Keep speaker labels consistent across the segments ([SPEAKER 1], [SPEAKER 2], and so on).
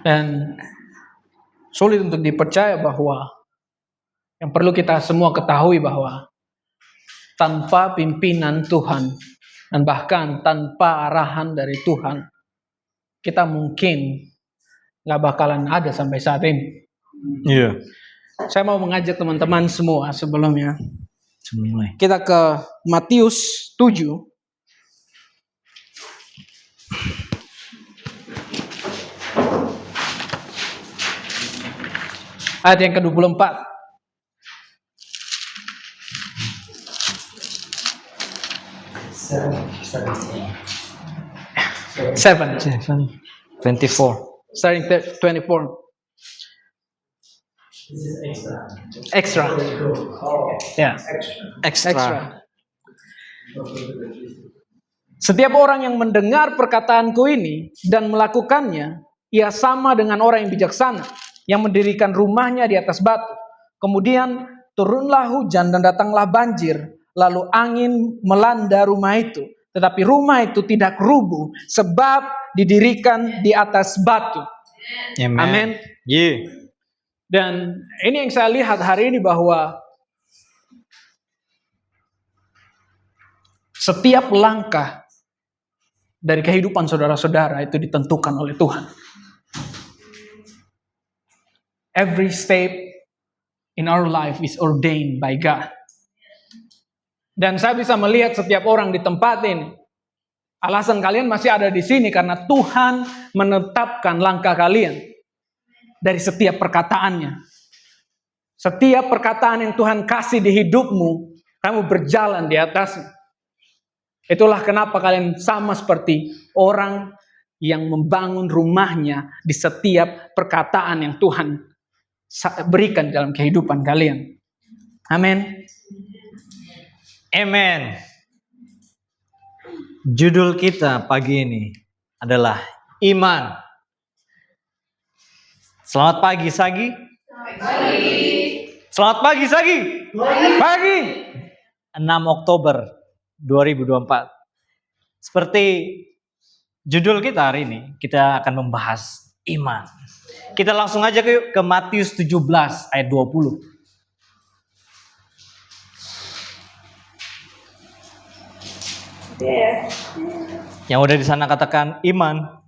[SPEAKER 1] Dan sulit untuk dipercaya bahwa yang perlu kita semua ketahui bahwa tanpa pimpinan Tuhan dan bahkan tanpa arahan dari Tuhan, kita mungkin gak bakalan ada sampai saat ini.
[SPEAKER 2] Iya.
[SPEAKER 1] Saya mau mengajak teman-teman semua sebelum mulai. Kita ke Matius 7. Ayat yang ke-24. Seven.
[SPEAKER 2] 24.
[SPEAKER 1] Starting 24. Extra. Ya. Extra. Setiap orang yang mendengar perkataanku ini dan melakukannya, ia sama dengan orang yang bijaksana yang mendirikan rumahnya di atas batu. Kemudian turunlah hujan dan datanglah banjir, lalu angin melanda rumah itu. Tetapi rumah itu tidak rubuh sebab didirikan di atas batu. Amin.
[SPEAKER 2] Yeah.
[SPEAKER 1] Dan ini yang saya lihat hari ini bahwa setiap langkah dari kehidupan saudara-saudara itu ditentukan oleh Tuhan. Every step in our life is ordained by God. Dan saya bisa melihat setiap orang di tempat ini. Alasan kalian masih ada di sini karena Tuhan menetapkan langkah kalian. Dari setiap perkataannya. Setiap perkataan yang Tuhan kasih di hidupmu, kamu berjalan di atasnya. Itulah kenapa kalian sama seperti orang yang membangun rumahnya di setiap perkataan yang Tuhan berikan dalam kehidupan kalian. Amin.
[SPEAKER 2] Amen. Judul kita pagi ini adalah iman. Selamat pagi, Sagi. Selamat pagi, Sagi.
[SPEAKER 1] Pagi.
[SPEAKER 2] 6 Oktober 2024. Seperti judul kita hari ini, kita akan membahas iman. Kita langsung aja ke Matius 17 ayat 20. Yang udah di sana katakan iman.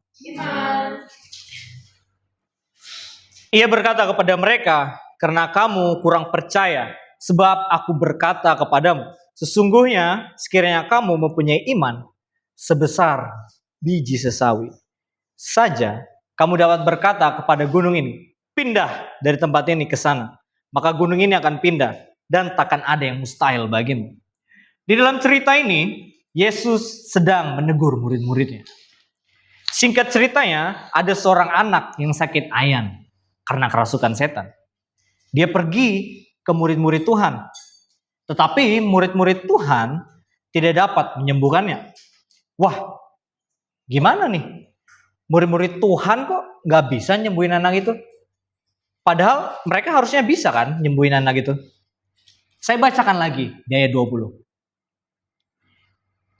[SPEAKER 2] Ia berkata kepada mereka, karena kamu kurang percaya, sebab aku berkata kepadamu, sesungguhnya sekiranya kamu mempunyai iman sebesar biji sesawi saja, kamu dapat berkata kepada gunung ini, pindah dari tempat ini ke sana. Maka gunung ini akan pindah dan takkan ada yang mustahil bagimu. Di dalam cerita ini, Yesus sedang menegur murid-muridnya. Singkat ceritanya, ada seorang anak yang sakit ayan karena kerasukan setan. Dia pergi ke murid-murid Tuhan. Tetapi murid-murid Tuhan tidak dapat menyembuhkannya. Wah, gimana nih? Murid-murid Tuhan kok gak bisa nyembuhin anak itu? Padahal mereka harusnya bisa kan nyembuhin anak itu. Saya bacakan lagi di ayat 20.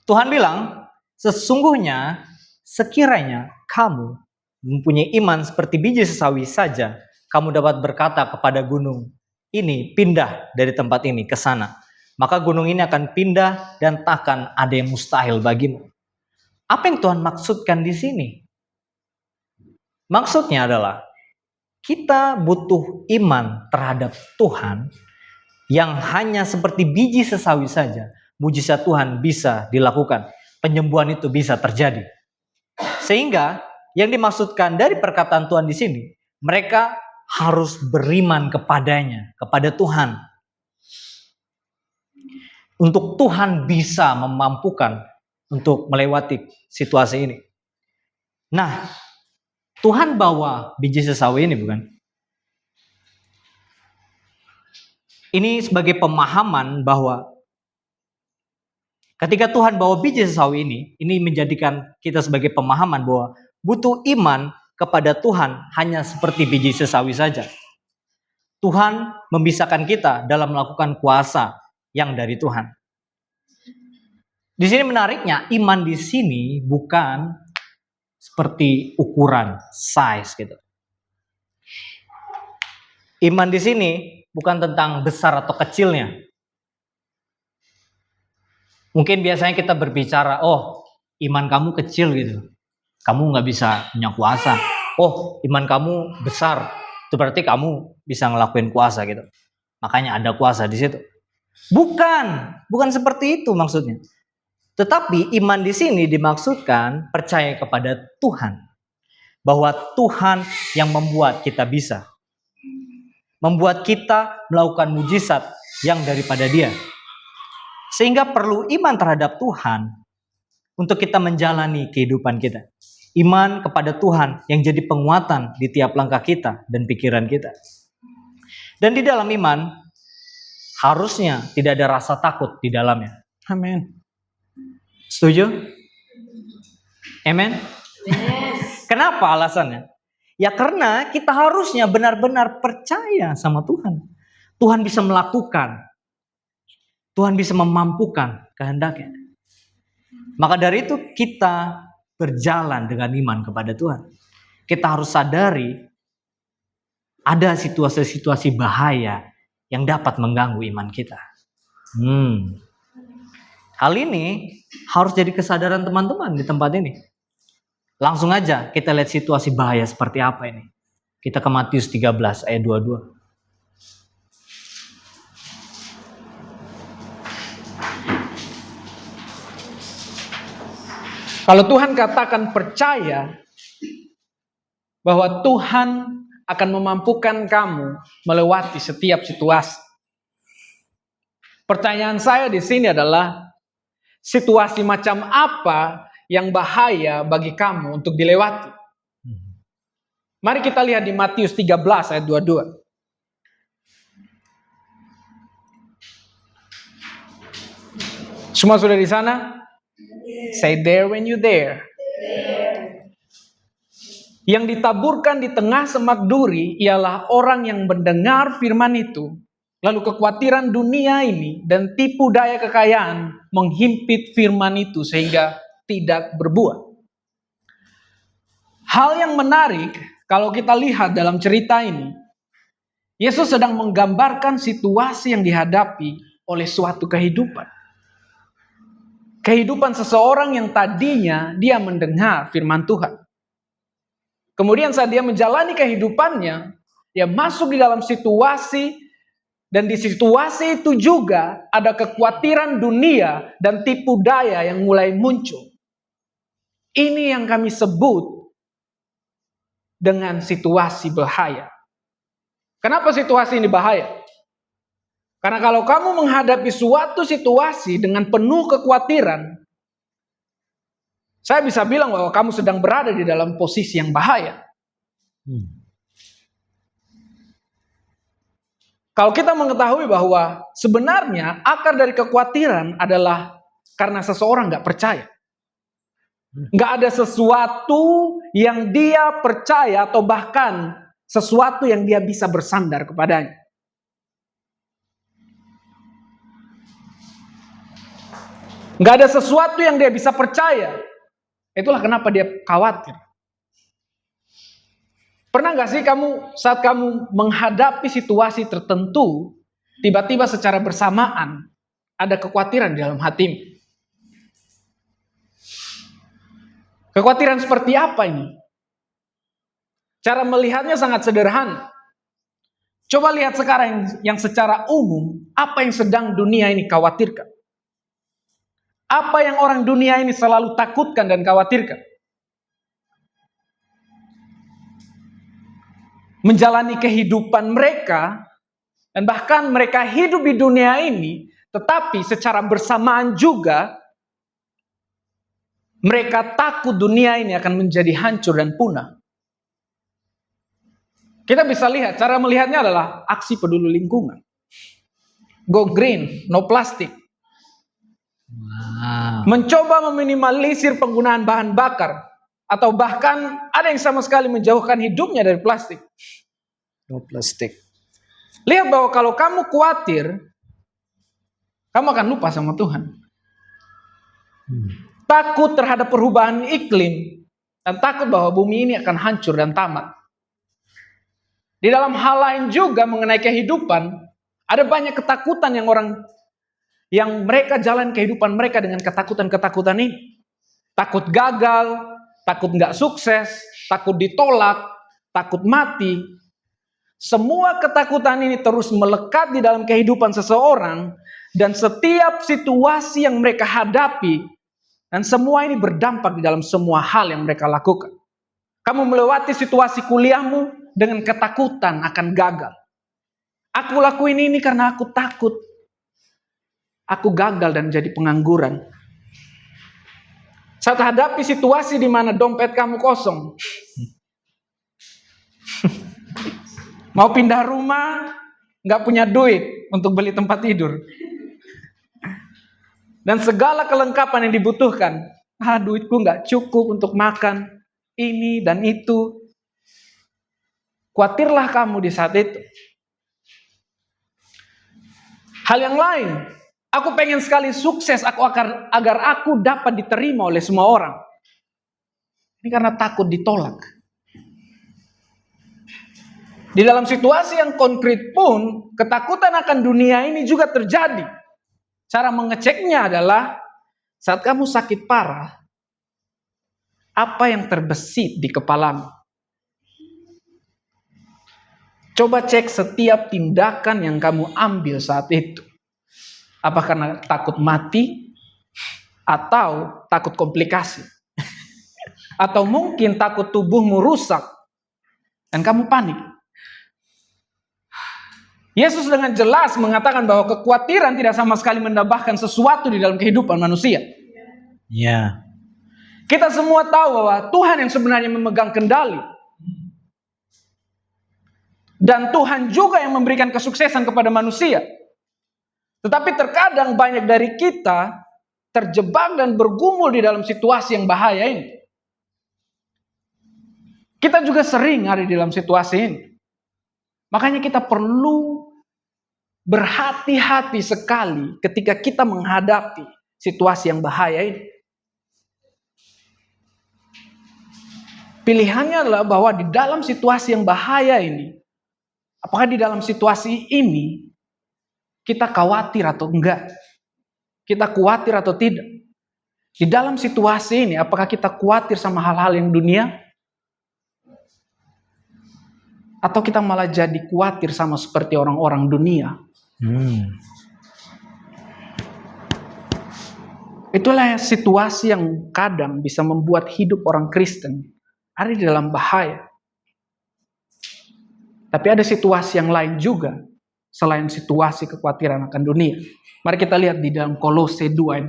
[SPEAKER 2] Tuhan bilang, sesungguhnya sekiranya kamu mempunyai iman seperti biji sesawi saja, kamu dapat berkata kepada gunung ini, pindah dari tempat ini ke sana. Maka gunung ini akan pindah dan takkan ada yang mustahil bagimu. Apa yang Tuhan maksudkan di sini? Maksudnya adalah kita butuh iman terhadap Tuhan yang hanya seperti biji sesawi saja. Mujizat Tuhan bisa dilakukan. Penyembuhan itu bisa terjadi. Sehingga yang dimaksudkan dari perkataan Tuhan di sini, mereka harus beriman kepadanya, kepada Tuhan. Untuk Tuhan bisa memampukan untuk melewati situasi ini. Nah, Tuhan bawa biji sesawi ini bukan? Ini sebagai pemahaman bahwa ketika Tuhan bawa biji sesawi ini menjadikan kita sebagai pemahaman bahwa butuh iman kepada Tuhan hanya seperti biji sesawi saja. Tuhan memisahkan kita dalam melakukan kuasa yang dari Tuhan. Di sini menariknya, iman di sini bukan seperti ukuran, size gitu. Iman di sini bukan tentang besar atau kecilnya. Mungkin biasanya kita berbicara, oh iman kamu kecil gitu, kamu nggak bisa punya kuasa. Oh iman kamu besar, itu berarti kamu bisa ngelakuin kuasa gitu. Makanya ada kuasa di situ. Bukan seperti itu maksudnya. Tetapi iman di sini dimaksudkan percaya kepada Tuhan. Bahwa Tuhan yang membuat kita bisa. Membuat kita melakukan mujizat yang daripada Dia. Sehingga perlu iman terhadap Tuhan untuk kita menjalani kehidupan kita. Iman kepada Tuhan yang jadi penguatan di tiap langkah kita dan pikiran kita. Dan di dalam iman, harusnya tidak ada rasa takut di dalamnya.
[SPEAKER 1] Amin.
[SPEAKER 2] Setuju? Amen? Kenapa alasannya? Ya karena kita harusnya benar-benar percaya sama Tuhan. Tuhan bisa melakukan. Tuhan bisa memampukan kehendaknya. Maka dari itu kita berjalan dengan iman kepada Tuhan. Kita harus sadari ada situasi-situasi bahaya yang dapat mengganggu iman kita. Hal ini harus jadi kesadaran teman-teman di tempat ini. Langsung aja kita lihat situasi bahaya seperti apa ini. Kita ke Matius 13 ayat 22.
[SPEAKER 1] Kalau Tuhan katakan percaya bahwa Tuhan akan memampukan kamu melewati setiap situasi. Pertanyaan saya di sini adalah situasi macam apa yang bahaya bagi kamu untuk dilewati? Mari kita lihat di Matius 13 ayat 22. Semua sudah di sana? Say there when you there. Yang ditaburkan di tengah semak duri ialah orang yang mendengar firman itu, lalu kekhawatiran dunia ini dan tipu daya kekayaan menghimpit firman itu sehingga tidak berbuah. Hal yang menarik kalau kita lihat dalam cerita ini, Yesus sedang menggambarkan situasi yang dihadapi oleh suatu kehidupan. Kehidupan seseorang yang tadinya dia mendengar firman Tuhan. Kemudian saat dia menjalani kehidupannya, dia masuk di dalam situasi, dan di situasi itu juga ada kekhawatiran dunia dan tipu daya yang mulai muncul. Ini yang kami sebut dengan situasi bahaya. Kenapa situasi ini bahaya? Karena kalau kamu menghadapi suatu situasi dengan penuh kekhawatiran, saya bisa bilang bahwa kamu sedang berada di dalam posisi yang bahaya. Kalau kita mengetahui bahwa sebenarnya akar dari kekhawatiran adalah karena seseorang gak percaya. Gak ada sesuatu yang dia percaya atau bahkan sesuatu yang dia bisa bersandar kepadanya. Gak ada sesuatu yang dia bisa percaya. Itulah kenapa dia khawatir. Pernah gak sih kamu saat kamu menghadapi situasi tertentu, tiba-tiba secara bersamaan ada kekhawatiran di dalam hatimu? Kekhawatiran seperti apa ini? Cara melihatnya sangat sederhana. Coba lihat sekarang yang secara umum, apa yang sedang dunia ini khawatirkan. Apa yang orang dunia ini selalu takutkan dan khawatirkan? Menjalani kehidupan mereka, dan bahkan mereka hidup di dunia ini, tetapi secara bersamaan juga, mereka takut dunia ini akan menjadi hancur dan punah. Kita bisa lihat, cara melihatnya adalah aksi peduli lingkungan. Go green, no plastic. Mencoba meminimalisir penggunaan bahan bakar, atau bahkan ada yang sama sekali menjauhkan hidupnya dari plastik.
[SPEAKER 2] No plastic.
[SPEAKER 1] Lihat bahwa kalau kamu khawatir, kamu akan lupa sama Tuhan. Takut terhadap perubahan iklim, dan takut bahwa bumi ini akan hancur dan tamat. Di dalam hal lain juga mengenai kehidupan, ada banyak ketakutan yang mereka jalan kehidupan mereka dengan ketakutan-ketakutan ini. Takut gagal, takut nggak sukses, takut ditolak, takut mati. Semua ketakutan ini terus melekat di dalam kehidupan seseorang, dan setiap situasi yang mereka hadapi, dan semua ini berdampak di dalam semua hal yang mereka lakukan. Kamu melewati situasi kuliahmu dengan ketakutan akan gagal. Aku lakuin ini karena aku takut aku gagal dan jadi pengangguran. Saat hadapi situasi di mana dompet kamu kosong, mau pindah rumah, nggak punya duit untuk beli tempat tidur, dan segala kelengkapan yang dibutuhkan, duitku nggak cukup untuk makan ini dan itu. Khawatirlah kamu di saat itu. Hal yang lain, aku pengen sekali sukses agar aku dapat diterima oleh semua orang. Ini karena takut ditolak. Di dalam situasi yang konkret pun, ketakutan akan dunia ini juga terjadi. Cara mengeceknya adalah saat kamu sakit parah, apa yang terbesit di kepalamu? Coba cek setiap tindakan yang kamu ambil saat itu. Apa karena takut mati? Atau takut komplikasi? Atau mungkin takut tubuhmu rusak dan kamu panik? Yesus dengan jelas mengatakan bahwa kekhawatiran tidak sama sekali menambahkan sesuatu di dalam kehidupan manusia.
[SPEAKER 2] Ya.
[SPEAKER 1] Kita semua tahu bahwa Tuhan yang sebenarnya memegang kendali. Dan Tuhan juga yang memberikan kesuksesan kepada manusia. Tetapi terkadang banyak dari kita terjebak dan bergumul di dalam situasi yang bahaya ini. Kita juga sering ada di dalam situasi ini. Makanya kita perlu berhati-hati sekali ketika kita menghadapi situasi yang bahaya ini. Pilihannya adalah bahwa di dalam situasi yang bahaya ini, apakah di dalam situasi ini kita khawatir atau enggak? Kita khawatir atau tidak? Di dalam situasi ini, apakah kita khawatir sama hal-hal yang dunia? Atau kita malah jadi khawatir sama seperti orang-orang dunia? Itulah situasi yang kadang bisa membuat hidup orang Kristen ada di dalam bahaya. Tapi ada situasi yang lain juga selain situasi kekhawatiran akan dunia. Mari kita lihat di dalam Kolose 2 ayat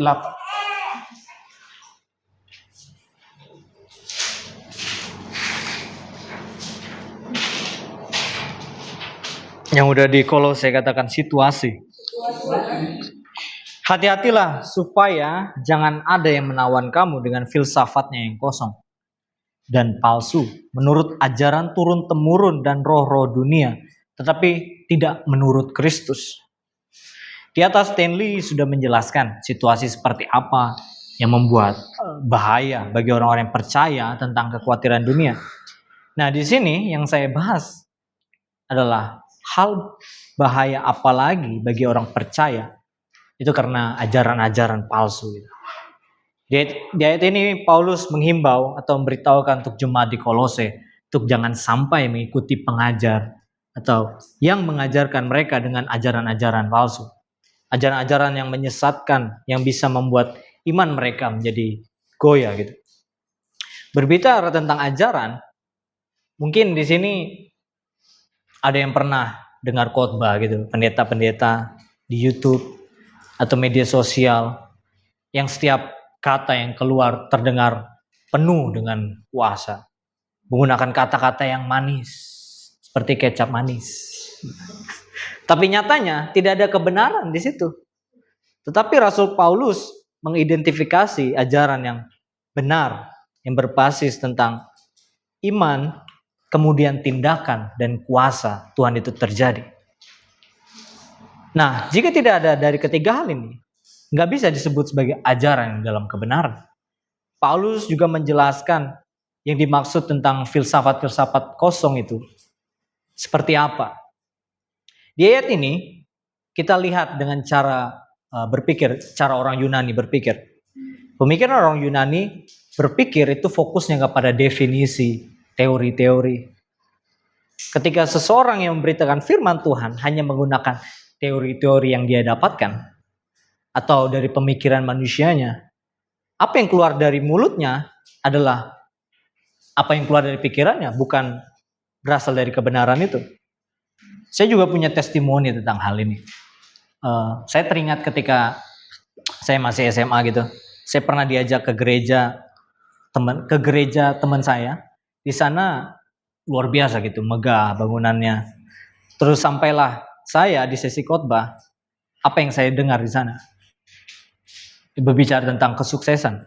[SPEAKER 1] 8.
[SPEAKER 2] Yang udah di Kolose katakan situasi. Hati-hatilah supaya jangan ada yang menawan kamu dengan filsafatnya yang kosong dan palsu, menurut ajaran turun-temurun dan roh-roh dunia, tetapi tidak menurut Kristus. Di atas Stanley sudah menjelaskan situasi seperti apa yang membuat bahaya bagi orang-orang yang percaya tentang kekhawatiran dunia. Nah, di sini yang saya bahas adalah hal bahaya apa lagi bagi orang percaya itu karena ajaran-ajaran palsu. Di ayat ini Paulus menghimbau atau memberitahukan untuk jemaat di Kolose untuk jangan sampai mengikuti pengajar atau yang mengajarkan mereka dengan ajaran-ajaran palsu. Ajaran-ajaran yang menyesatkan, yang bisa membuat iman mereka menjadi goyah gitu. Berbicara tentang ajaran, mungkin di sini ada yang pernah dengar khotbah gitu, pendeta-pendeta di YouTube atau media sosial yang setiap kata yang keluar terdengar penuh dengan kuasa, menggunakan kata-kata yang manis seperti kecap manis. Tapi nyatanya tidak ada kebenaran di situ. Tetapi Rasul Paulus mengidentifikasi ajaran yang benar, yang berbasis tentang iman, kemudian tindakan dan kuasa Tuhan itu terjadi. Nah, jika tidak ada dari ketiga hal ini, nggak bisa disebut sebagai ajaran dalam kebenaran. Paulus juga menjelaskan yang dimaksud tentang filsafat-filsafat kosong itu seperti apa? Di ayat ini kita lihat dengan cara berpikir, cara orang Yunani berpikir. Pemikiran orang Yunani berpikir itu fokusnya kepada definisi, teori-teori. Ketika seseorang yang memberitakan firman Tuhan hanya menggunakan teori-teori yang dia dapatkan atau dari pemikiran manusianya, apa yang keluar dari mulutnya adalah apa yang keluar dari pikirannya, bukan berasal dari kebenaran itu. Saya juga punya testimoni tentang hal ini. Saya teringat ketika saya masih SMA gitu, saya pernah diajak ke gereja teman saya. Di sana luar biasa gitu, megah bangunannya. Terus sampailah saya di sesi khotbah, apa yang saya dengar di sana? Berbicara tentang kesuksesan,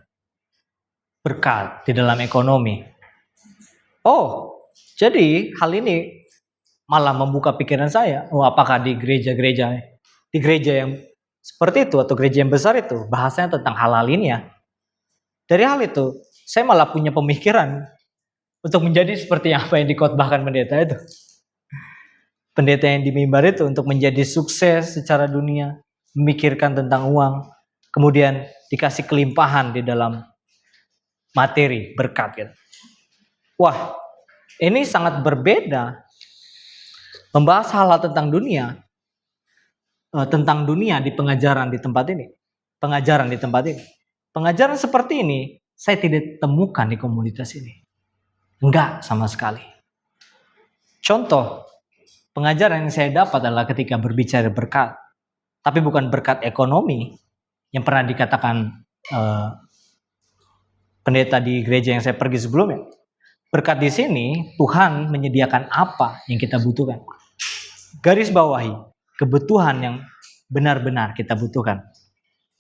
[SPEAKER 2] berkat di dalam ekonomi. Oh, jadi hal ini malah membuka pikiran saya. Oh, apakah di gereja yang seperti itu atau gereja yang besar itu bahasanya tentang hal-hal ini ya? Dari hal itu, saya malah punya pemikiran untuk menjadi seperti apa yang dikhotbahkan pendeta itu. Pendeta yang di mimbar itu untuk menjadi sukses secara dunia, memikirkan tentang uang, kemudian dikasih kelimpahan di dalam materi, berkat gitu. Wah, ini sangat berbeda. Membahas hal-hal tentang dunia di pengajaran di tempat ini. Pengajaran seperti ini saya tidak temukan di komunitas ini. Enggak sama sekali. Contoh, pengajaran yang saya dapat adalah ketika berbicara berkat. Tapi bukan berkat ekonomi yang pernah dikatakan pendeta di gereja yang saya pergi sebelumnya. Berkat di sini, Tuhan menyediakan apa yang kita butuhkan. Garis bawahi, kebutuhan yang benar-benar kita butuhkan.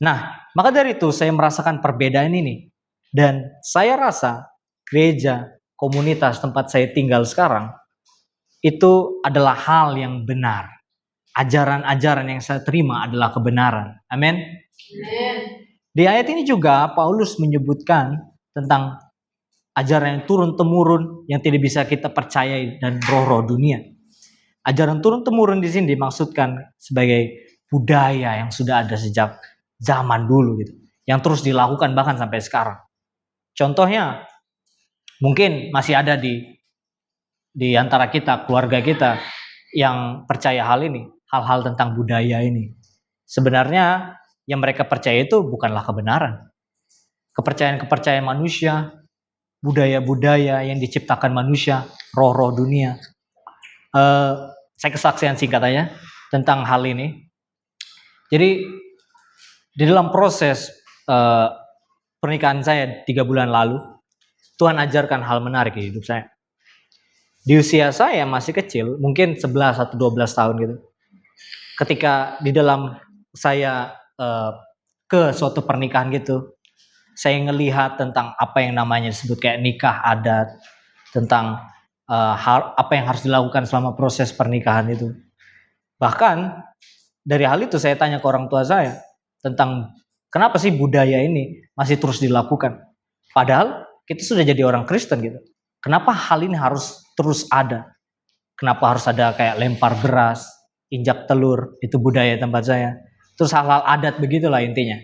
[SPEAKER 2] Nah, maka dari itu saya merasakan perbedaan ini. Dan saya rasa gereja, komunitas tempat saya tinggal sekarang, itu adalah hal yang benar. Ajaran-ajaran yang saya terima adalah kebenaran. Amin. Di ayat ini juga Paulus menyebutkan tentang ajaran yang turun-temurun yang tidak bisa kita percayai dan roh-roh dunia. Ajaran turun-temurun di sini dimaksudkan sebagai budaya yang sudah ada sejak zaman dulu gitu, yang terus dilakukan bahkan sampai sekarang. Contohnya mungkin masih ada di antara kita, keluarga kita yang percaya hal ini, hal-hal tentang budaya ini. Sebenarnya yang mereka percaya itu bukanlah kebenaran. Kepercayaan-kepercayaan manusia, budaya-budaya yang diciptakan manusia, roh-roh dunia. Saya kesaksian singkat aja tentang hal ini. Jadi di dalam proses pernikahan saya 3 bulan lalu, Tuhan ajarkan hal menarik di hidup saya. Di usia saya masih kecil, mungkin 11 atau 12 tahun gitu. Ketika di dalam saya ke suatu pernikahan gitu, saya ngelihat tentang apa yang namanya disebut kayak nikah adat, tentang apa yang harus dilakukan selama proses pernikahan itu. Bahkan dari hal itu saya tanya ke orang tua saya tentang kenapa sih budaya ini masih terus dilakukan. Padahal kita sudah jadi orang Kristen gitu. Kenapa hal ini harus terus ada? Kenapa harus ada kayak lempar beras, injak telur, itu budaya tempat saya. Terus hal-hal adat begitulah intinya.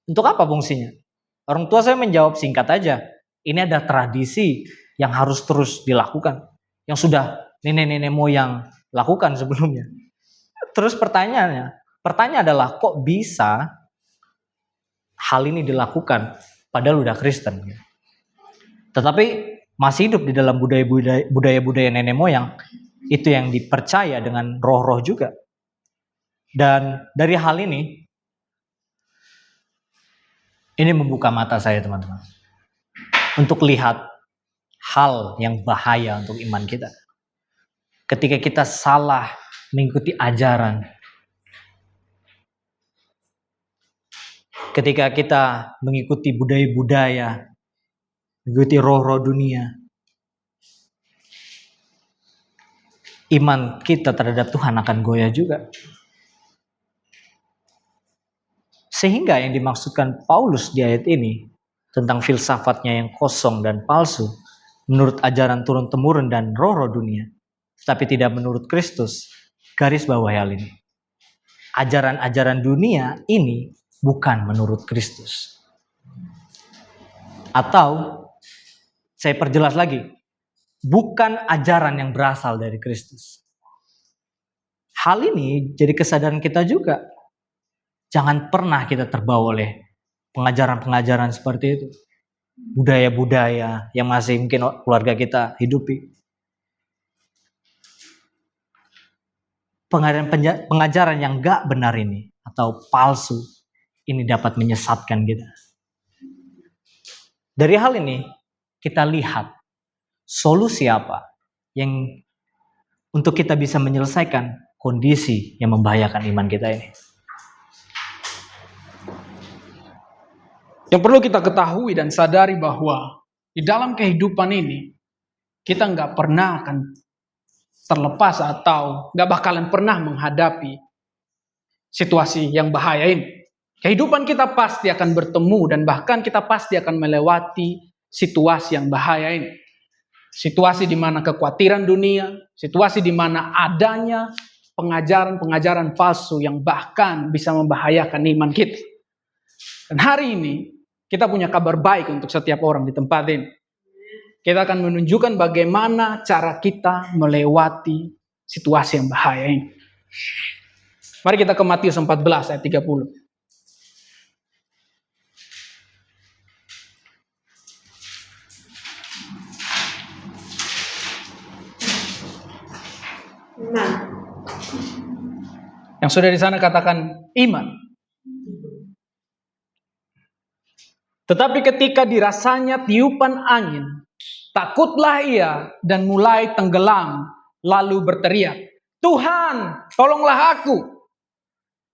[SPEAKER 2] Untuk apa fungsinya? Orang tua saya menjawab singkat aja. Ini ada tradisi yang harus terus dilakukan. Yang sudah nenek-nenek moyang lakukan sebelumnya. Terus pertanyaan adalah kok bisa hal ini dilakukan padahal udah Kristen. Tetapi masih hidup di dalam budaya-budaya nenek moyang. Itu yang dipercaya dengan roh-roh juga. Dan dari hal ini membuka mata saya teman-teman. Untuk lihat hal yang bahaya untuk iman kita. Ketika kita salah mengikuti ajaran. Ketika kita mengikuti budaya-budaya, mengikuti roh-roh dunia. Iman kita terhadap Tuhan akan goyah juga. Sehingga yang dimaksudkan Paulus di ayat ini tentang filsafatnya yang kosong dan palsu menurut ajaran turun-temurun dan roh-roh dunia, tetapi tidak menurut Kristus, garis bawah hal ini. Ajaran-ajaran dunia ini bukan menurut Kristus. Atau, saya perjelas lagi, bukan ajaran yang berasal dari Kristus. Hal ini jadi kesadaran kita juga. Jangan pernah kita terbawa oleh pengajaran-pengajaran seperti itu. Budaya-budaya yang masih mungkin keluarga kita hidupi. Pengajaran yang gak benar ini atau palsu ini dapat menyesatkan kita. Dari hal ini kita lihat solusi apa yang untuk kita bisa menyelesaikan kondisi yang membahayakan iman kita ini.
[SPEAKER 1] Yang perlu kita ketahui dan sadari bahwa di dalam kehidupan ini kita nggak pernah akan terlepas atau nggak bakalan pernah menghadapi situasi yang bahaya ini. Kehidupan kita pasti akan bertemu dan bahkan kita pasti akan melewati situasi yang bahaya ini. Situasi di mana kekhawatiran dunia, situasi di mana adanya pengajaran-pengajaran palsu yang bahkan bisa membahayakan iman kita. Dan hari ini kita punya kabar baik untuk setiap orang di tempat ini. Kita akan menunjukkan bagaimana cara kita melewati situasi yang bahaya ini. Mari kita ke Matius 14 ayat 30. Yang sudah di sana katakan iman. Tetapi ketika dirasanya tiupan angin, takutlah ia dan mulai tenggelam, lalu berteriak, "Tuhan, tolonglah aku."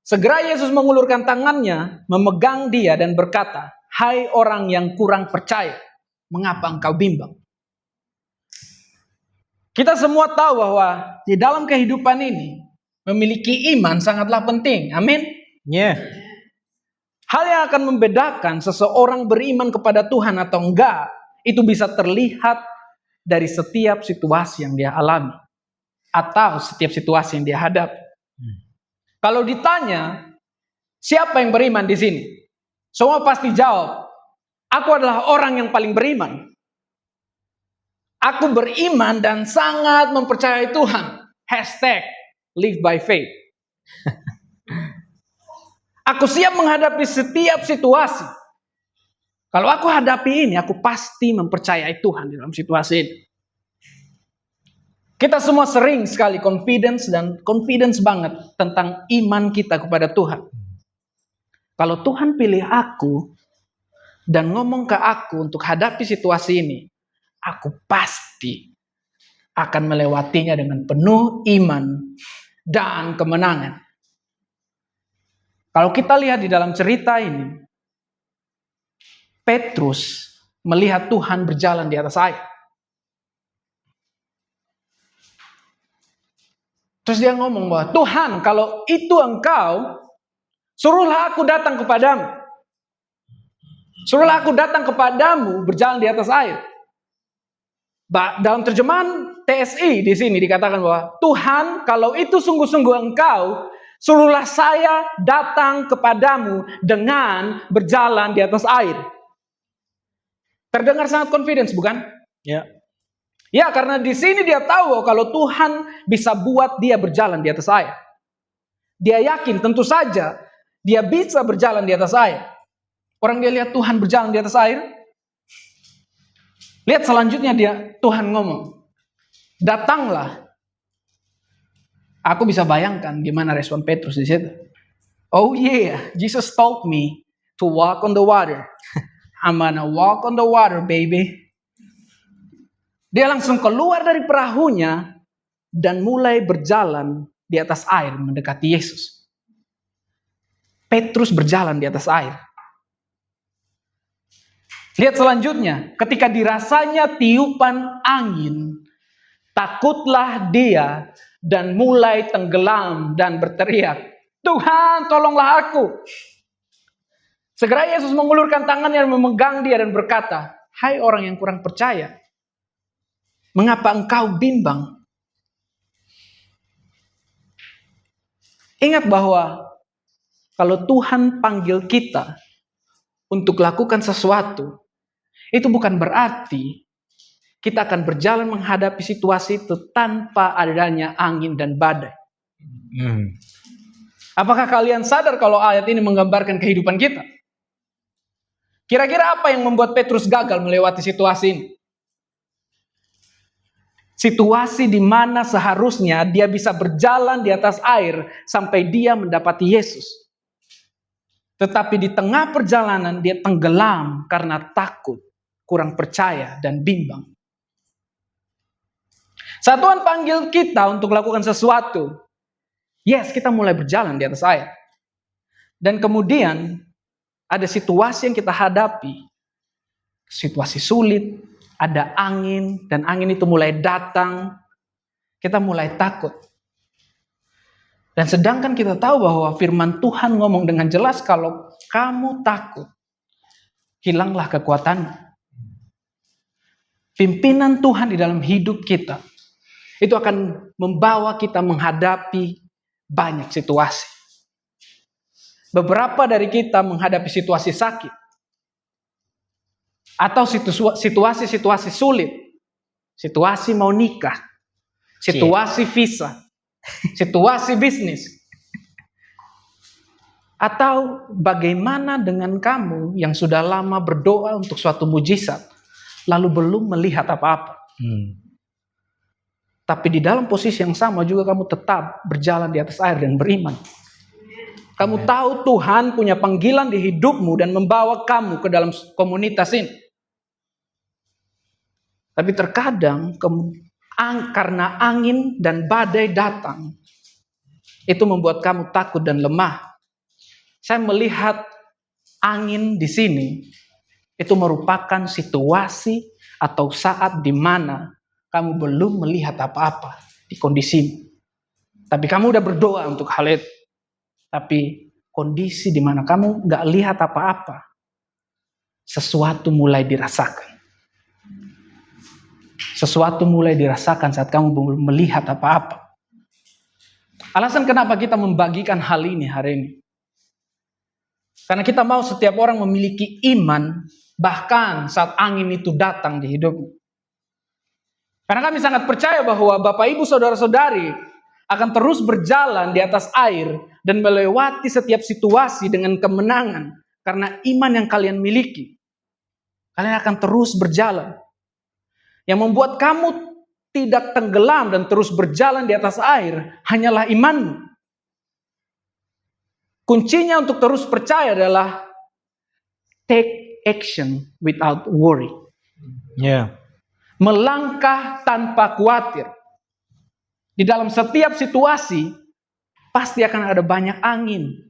[SPEAKER 1] Segera Yesus mengulurkan tangannya, memegang dia dan berkata, "Hai orang yang kurang percaya, mengapa engkau bimbang?" Kita semua tahu bahwa di dalam kehidupan ini, memiliki iman sangatlah penting. Amin.
[SPEAKER 2] Yeah.
[SPEAKER 1] Hal yang akan membedakan seseorang beriman kepada Tuhan atau enggak, itu bisa terlihat dari setiap situasi yang dia alami. Atau setiap situasi yang dia hadapi. Kalau ditanya, siapa yang beriman di sini? Semua pasti jawab, aku adalah orang yang paling beriman. Aku beriman dan sangat mempercayai Tuhan. #live by faith. Aku siap menghadapi setiap situasi. Kalau aku hadapi ini, aku pasti mempercayai Tuhan di dalam situasi ini. Kita semua sering sekali confidence banget tentang iman kita kepada Tuhan. Kalau Tuhan pilih aku dan ngomong ke aku untuk hadapi situasi ini, aku pasti akan melewatinya dengan penuh iman dan kemenangan. Kalau kita lihat di dalam cerita ini, Petrus melihat Tuhan berjalan di atas air. Terus dia ngomong bahwa, "Tuhan, kalau itu engkau, suruhlah aku datang kepadamu. Suruhlah aku datang kepadamu berjalan di atas air." Dalam terjemahan TSI di sini dikatakan bahwa, "Tuhan, kalau itu sungguh-sungguh engkau, suruhlah saya datang kepadamu dengan berjalan di atas air." Terdengar sangat confidence, bukan?
[SPEAKER 2] Ya.
[SPEAKER 1] Ya, karena di sini dia tahu kalau Tuhan bisa buat dia berjalan di atas air. Dia yakin tentu saja dia bisa berjalan di atas air. Orang dia lihat Tuhan berjalan di atas air. Lihat selanjutnya Tuhan ngomong, "Datanglah." Aku bisa bayangkan gimana respon Petrus di situ. "Oh yeah, Jesus told me to walk on the water. I'm gonna walk on the water, baby." Dia langsung keluar dari perahunya dan mulai berjalan di atas air mendekati Yesus. Petrus berjalan di atas air. Lihat selanjutnya, ketika dirasanya tiupan angin, takutlah dia dan mulai tenggelam dan berteriak, "Tuhan, tolonglah aku." Segera Yesus mengulurkan tangannya dan memegang dia dan berkata, "Hai orang yang kurang percaya, Mengapa engkau bimbang? Ingat bahwa kalau Tuhan panggil kita untuk lakukan sesuatu, itu bukan berarti kita akan berjalan menghadapi situasi itu tanpa adanya angin dan badai. Apakah kalian sadar kalau ayat ini menggambarkan kehidupan kita? Kira-kira apa yang membuat Petrus gagal melewati situasi ini? Situasi di mana seharusnya dia bisa berjalan di atas air sampai dia mendapati Yesus. Tetapi di tengah perjalanan dia tenggelam karena takut, kurang percaya, dan bimbang. Saat Tuhan panggil kita untuk lakukan sesuatu, yes, kita mulai berjalan di atas air. Dan kemudian ada situasi yang kita hadapi. Situasi sulit, ada angin, dan angin itu mulai datang. Kita mulai takut. Dan sedangkan kita tahu bahwa firman Tuhan ngomong dengan jelas kalau kamu takut, hilanglah kekuatanmu. Pimpinan Tuhan di dalam hidup kita itu akan membawa kita menghadapi banyak situasi. Beberapa dari kita menghadapi situasi sakit. Atau situasi-situasi sulit. Situasi mau nikah. Situasi visa. Situasi bisnis. Atau bagaimana dengan kamu yang sudah lama berdoa untuk suatu mujizat, lalu belum melihat apa-apa. Tapi di dalam posisi yang sama juga kamu tetap berjalan di atas air dan beriman. Kamu tahu Tuhan punya panggilan di hidupmu dan membawa kamu ke dalam komunitas ini. Tapi terkadang karena angin dan badai datang, itu membuat kamu takut dan lemah. Saya melihat angin di sini, itu merupakan situasi atau saat di mana kamu belum melihat apa-apa di kondisimu. Tapi kamu udah berdoa untuk hal itu. Tapi kondisi di mana kamu gak lihat apa-apa, sesuatu mulai dirasakan. Sesuatu mulai dirasakan saat kamu belum melihat apa-apa. Alasan kenapa kita membagikan hal ini hari ini. Karena kita mau setiap orang memiliki iman bahkan saat angin itu datang di hidupmu. Karena kami sangat percaya bahwa Bapak Ibu Saudara-saudari akan terus berjalan di atas air dan melewati setiap situasi dengan kemenangan karena iman yang kalian miliki. Kalian akan terus berjalan. Yang membuat kamu tidak tenggelam dan terus berjalan di atas air hanyalah imanmu. Kuncinya untuk terus percaya adalah take action without worry. Melangkah tanpa khawatir. Di dalam setiap situasi pasti akan ada banyak angin.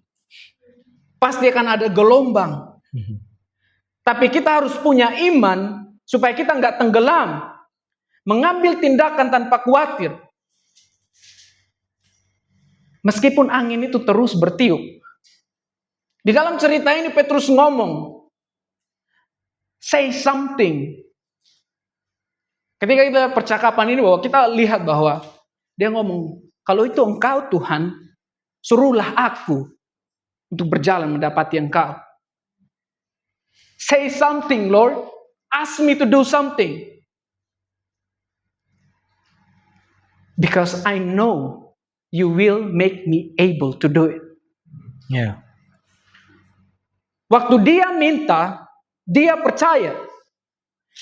[SPEAKER 1] Pasti akan ada gelombang. Tapi kita harus punya iman supaya kita nggak tenggelam. Mengambil tindakan tanpa khawatir. Meskipun angin itu terus bertiup. Di dalam cerita ini Petrus ngomong, say something. Ketika kita percakapan ini bahwa kita lihat bahwa dia ngomong, kalau itu engkau Tuhan, suruhlah aku untuk berjalan mendapati engkau. Say something, Lord. Ask me to do something. Because I know you will make me able to do it. Waktu dia minta, dia percaya.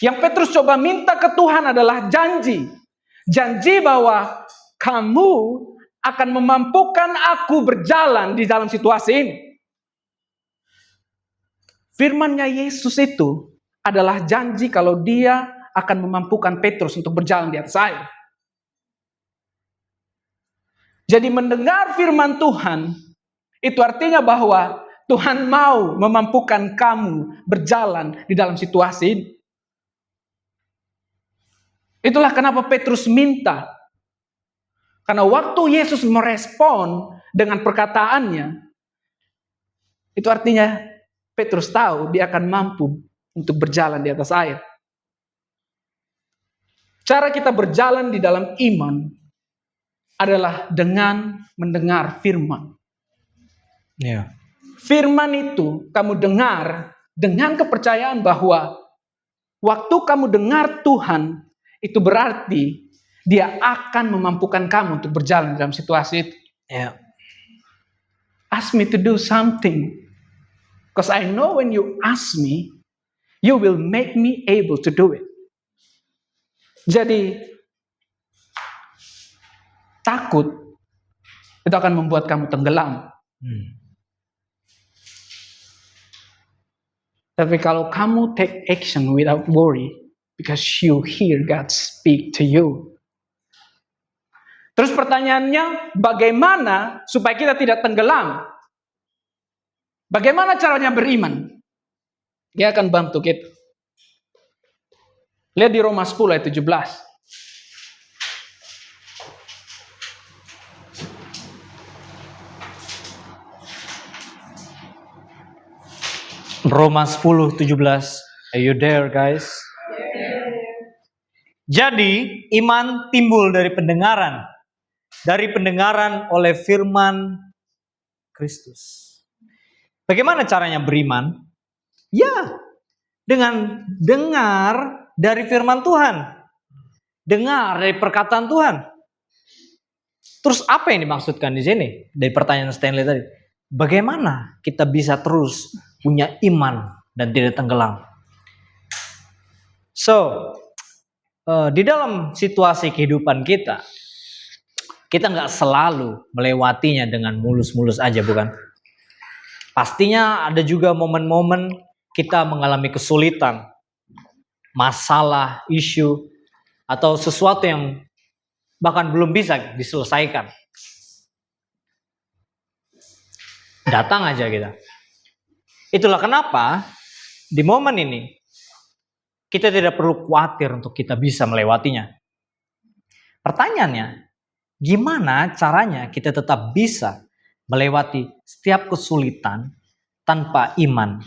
[SPEAKER 1] Yang Petrus coba minta ke Tuhan adalah janji. Janji bahwa kamu akan memampukan aku berjalan di dalam situasi ini. Firman-Nya Yesus itu adalah janji kalau dia akan memampukan Petrus untuk berjalan di atas air. Jadi mendengar firman Tuhan, itu artinya bahwa Tuhan mau memampukan kamu berjalan di dalam situasi ini. Itulah kenapa Petrus minta. Karena waktu Yesus merespon dengan perkataannya, itu artinya Petrus tahu dia akan mampu untuk berjalan di atas air. Cara kita berjalan di dalam iman adalah dengan mendengar firman.
[SPEAKER 2] Ya.
[SPEAKER 1] Firman itu kamu dengar dengan kepercayaan bahwa waktu kamu dengar Tuhan, itu berarti Dia akan memampukan kamu untuk berjalan dalam situasi itu.
[SPEAKER 2] Ya.
[SPEAKER 1] Ask me to do something. Because I know when you ask me, you will make me able to do it. Jadi, takut itu akan membuat kamu tenggelam. Tapi kalau kamu take action without worry, because you hear God speak to you. Terus pertanyaannya, bagaimana supaya kita tidak tenggelam? Bagaimana caranya beriman? Dia akan bantu kita. Lihat di Roma 10 ayat 17.
[SPEAKER 2] Roma 10:17. Are you there, guys? Jadi, iman timbul dari pendengaran. Dari pendengaran oleh firman Kristus. Bagaimana caranya beriman? Ya, dengan dengar dari firman Tuhan. Dengar dari perkataan Tuhan. Terus apa yang dimaksudkan di sini? Dari pertanyaan Stanley tadi. Bagaimana kita bisa terus punya iman dan tidak tenggelam? So, di dalam situasi kehidupan kita nggak selalu melewatinya dengan mulus-mulus aja, bukan? Pastinya ada juga momen-momen kita mengalami kesulitan, masalah, isu, atau sesuatu yang bahkan belum bisa diselesaikan. Datang aja kita. Itulah kenapa di momen ini kita tidak perlu khawatir untuk kita bisa melewatinya. Pertanyaannya, gimana caranya kita tetap bisa melewati setiap kesulitan tanpa iman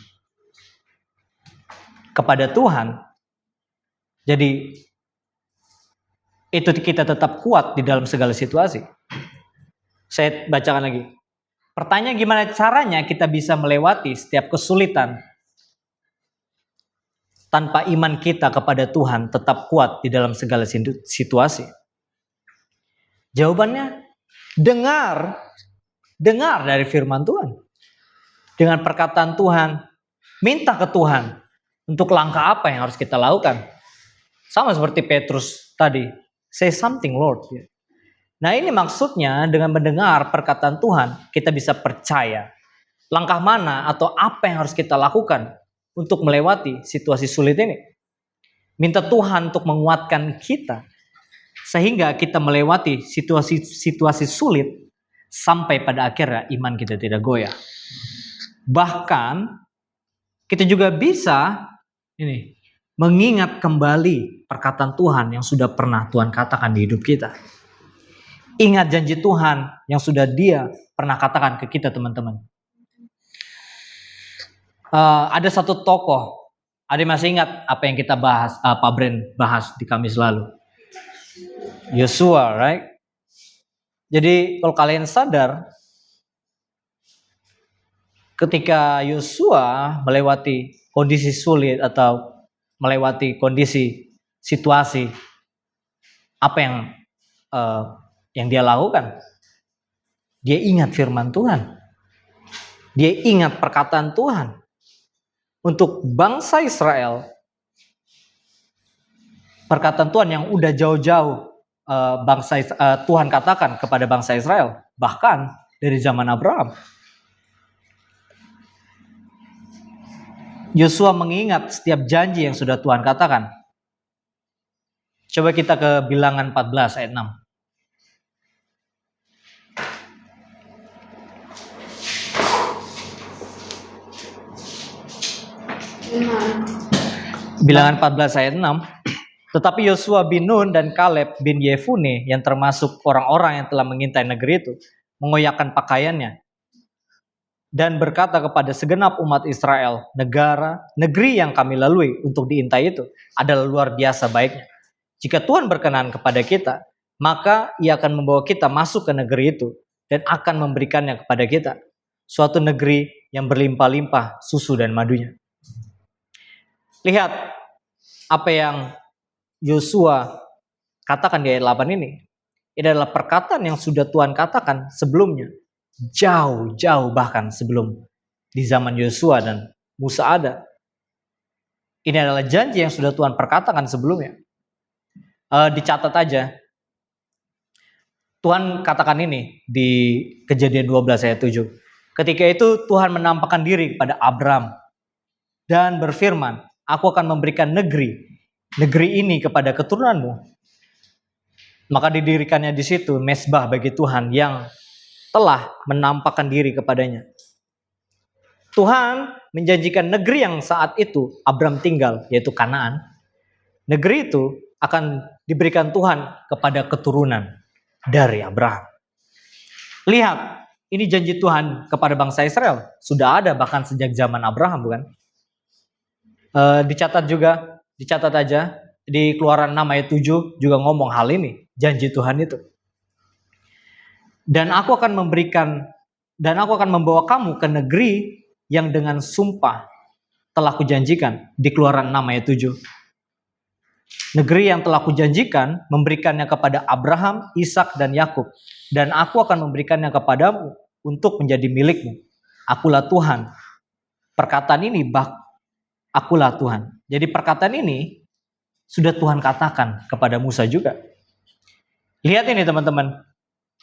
[SPEAKER 2] kepada Tuhan? Jadi itu kita tetap kuat di dalam segala situasi. Saya bacakan lagi. Pertanyaan, gimana caranya kita bisa melewati setiap kesulitan tanpa iman kita kepada Tuhan tetap kuat di dalam segala situasi? Jawabannya, dengar dari firman Tuhan. Dengan perkataan Tuhan, minta ke Tuhan untuk langkah apa yang harus kita lakukan. Sama seperti Petrus tadi, say something Lord. Nah, ini maksudnya dengan mendengar perkataan Tuhan, kita bisa percaya langkah mana atau apa yang harus kita lakukan untuk melewati situasi sulit ini. Minta Tuhan untuk menguatkan kita sehingga kita melewati situasi sulit sampai pada akhirnya iman kita tidak goyah. Bahkan kita juga bisa mengingat kembali perkataan Tuhan yang sudah pernah Tuhan katakan di hidup kita. Ingat janji Tuhan yang sudah Dia pernah katakan ke kita, teman-teman. Ada satu tokoh, ada masih ingat apa yang kita bahas, Pak Bren bahas di Kamis lalu? Yosua, right? Jadi kalau kalian sadar, ketika Yosua melewati kondisi sulit atau melewati kondisi situasi, apa yang dia lakukan? Dia ingat firman Tuhan. Dia ingat perkataan Tuhan. Untuk bangsa Israel, perkataan Tuhan yang udah jauh-jauh Tuhan katakan kepada bangsa Israel, bahkan dari zaman Abraham. Yosua mengingat setiap janji yang sudah Tuhan katakan. Coba kita ke Bilangan 14 ayat 6. Bilangan 14 ayat 6. Tetapi Yosua bin Nun dan Kaleb bin Yefune yang termasuk orang-orang yang telah mengintai negeri itu mengoyakkan pakaiannya dan berkata kepada segenap umat Israel, negeri yang kami lalui untuk diintai itu adalah luar biasa baiknya. Jika Tuhan berkenan kepada kita, maka Ia akan membawa kita masuk ke negeri itu dan akan memberikannya kepada kita. Suatu negeri yang berlimpah-limpah susu dan madunya. Lihat apa yang Yosua katakan di ayat 8 ini. Ini adalah perkataan yang sudah Tuhan katakan sebelumnya. Jauh-jauh bahkan sebelum di zaman Yosua dan Musa ada. Ini adalah janji yang sudah Tuhan perkatakan sebelumnya. Dicatat aja. Tuhan katakan ini di Kejadian 12 ayat 7. Ketika itu Tuhan menampakkan diri kepada Abram dan berfirman, aku akan memberikan negeri ini kepada keturunanmu. Maka didirikannya di situ mezbah bagi Tuhan yang telah menampakkan diri kepadanya. Tuhan menjanjikan negeri yang saat itu Abram tinggal, yaitu Kanaan. Negeri itu akan diberikan Tuhan kepada keturunan dari Abraham. Lihat, ini janji Tuhan kepada bangsa Israel. Sudah ada bahkan sejak zaman Abraham, bukan? Dicatat aja. Di Keluaran 6 ayat 7 juga ngomong hal ini. Janji Tuhan itu. Dan aku akan membawa kamu ke negeri yang dengan sumpah telah kujanjikan. Di Keluaran 6 ayat 7. Negeri yang telah kujanjikan memberikannya kepada Abraham, Ishak dan Yakub, dan aku akan memberikannya kepadamu untuk menjadi milikmu. Akulah Tuhan. Perkataan ini akulah Tuhan. Jadi perkataan ini sudah Tuhan katakan kepada Musa juga. Lihat ini teman-teman.